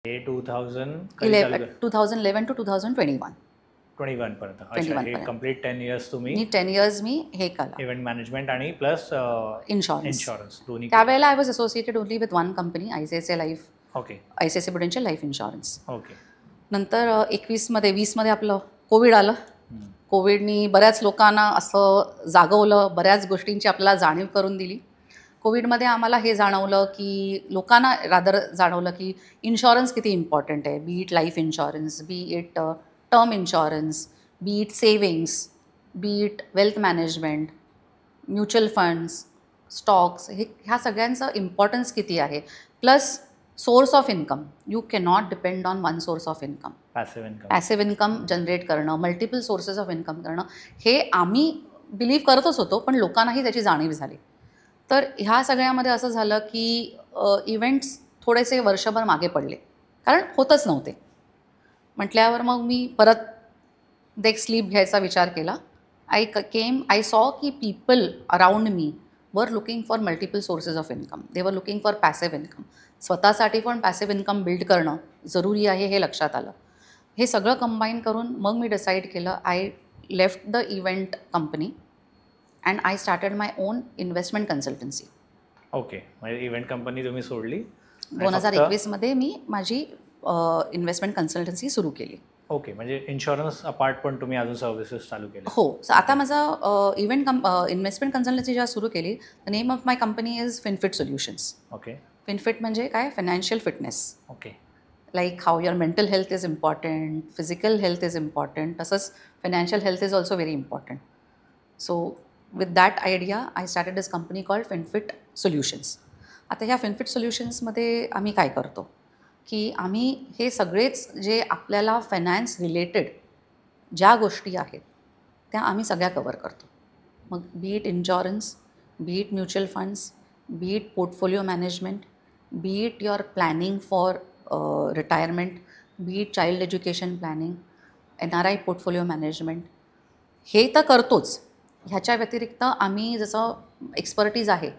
हे 2011 to 2021 पर्यंत. अच्छा, हे कंप्लीट 10 इयर्स तुम्ही 10 इयर्स मी हे केलं, इव्हेंट मॅनेजमेंट आणि प्लस इन्शुरन्स दोन्ही. त्यावेळेला I was associated only with one company, ICICI life. Okay. ICICI Prudential life insurance. Okay. नंतर 20मध्ये आपलं कोविड आलं. कोविडनी बऱ्याच लोकांना असं जागवलं, बऱ्याच गोष्टींची आपल्याला जाणीव करून दिली. कोविडमध्ये आम्हाला हे जाणवलं की लोकांना जाणवलं की इन्शुरन्स किती इम्पॉर्टंट आहे. बी it life insurance, B it term insurance, B it savings, B it wealth management, mutual funds, stocks, ह्या सगळ्यांचं इम्पॉर्टन्स किती आहे. Plus source of income, you cannot depend on one source of income. Passive income generate करणं, multiple sources of income करणं, हे आम्ही believe करतच होतो, पण लोकांनाही त्याची जाणीव झाली. तर ह्या सगळ्यामध्ये असं झालं की इव्हेंट्स थोडेसे वर्षभर मागे पडले, कारण होतच नव्हते. म्हटल्यावर मग मी परत एक स्लीप घ्यायचा विचार केला. आय सॉ की people around me were looking for multiple sources of income. They were looking for passive income. स्वतःसाठी पण पॅसिव्ह इन्कम बिल्ड करणं जरुरी आहे हे लक्षात आलं. हे सगळं कंबाईन करून मग मी डिसाईड केलं, I left the event company and I started my on investment consultancy. Okay, म्हणजे इव्हेंट कंपनी तुम्ही सोडली. 2021मध्ये मी माझी इन्व्हेस्टमेंट कन्सल्टन्सी सुरू केली. ओके, म्हणजे इन्शुरन्स अपार्ट पण तुम्ही अजून सर्व्हिसेस चालू केले. हो. आता माझा इन्व्हेस्टमेंट कन्सल्टन्सी जेव्हा सुरू केली, the name of my company is Finfit solutions. Okay. Finfit म्हणजे काय, financial fitness. Okay. Like how your mental health is important, physical health is important, तसंच financial health is also very important. So with that idea I started this company called Finfit solutions. आता ह्या FinFET सोल्युशन्समध्ये आम्ही काय करतो की आम्ही हे सगळेच जे आपल्याला फायनान्स रिलेटेड ज्या गोष्टी आहेत त्या आम्ही सगळ्या कवर करतो. मग बी it insurance, B it mutual funds, B it portfolio management, B it your planning for retirement, B it child education planning, NRI portfolio management, हे तर करतोच. ह्याच्या व्यतिरिक्त आम्ही जसं एक्सपर्टीज आहे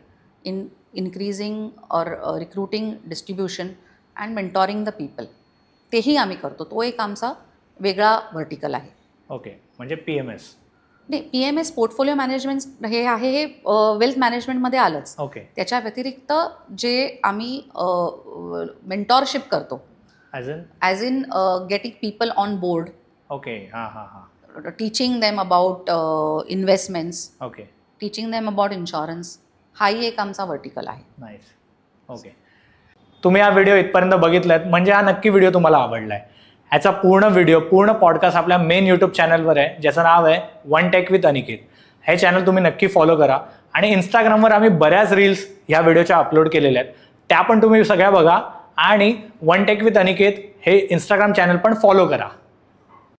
इन इन्क्रीजिंग और recruiting, distribution and mentoring the people, तेही आम्ही करतो. तो एक आमचा वेगळा व्हर्टिकल आहे. ओके, म्हणजे PMS नाही, PMS पोर्टफोलिओ मॅनेजमेंट हे आहे, हे वेल्थ मॅनेजमेंटमध्ये आलंच. ओके. त्याच्या व्यतिरिक्त जे आम्ही मेंटॉरशिप करतो, as in getting people on board. Okay. हां हां हां. Teaching them about investments. Okay. Teaching them about insurance, हाही एक आमचा व्हर्टिकल आहे. नाईस. ओके, तुम्ही हा व्हिडिओ इथपर्यंत बघितलात म्हणजे हा नक्की व्हिडिओ तुम्हाला आवडला आहे. ह्याचा पूर्ण व्हिडिओ, पूर्ण पॉडकास्ट आपल्या मेन यूट्यूब चॅनलवर आहे, ज्याचं नाव आहे वन टेक विथ अनिकेत. हे चॅनल तुम्ही नक्की फॉलो करा. आणि इंस्टाग्रामवर आम्ही बऱ्याच रील्स ह्या व्हिडिओच्या अपलोड केलेल्या आहेत, त्या पण तुम्ही सगळ्या बघा. आणि वन टेक विथ अनिकेत हे इंस्टाग्राम चॅनल पण फॉलो करा.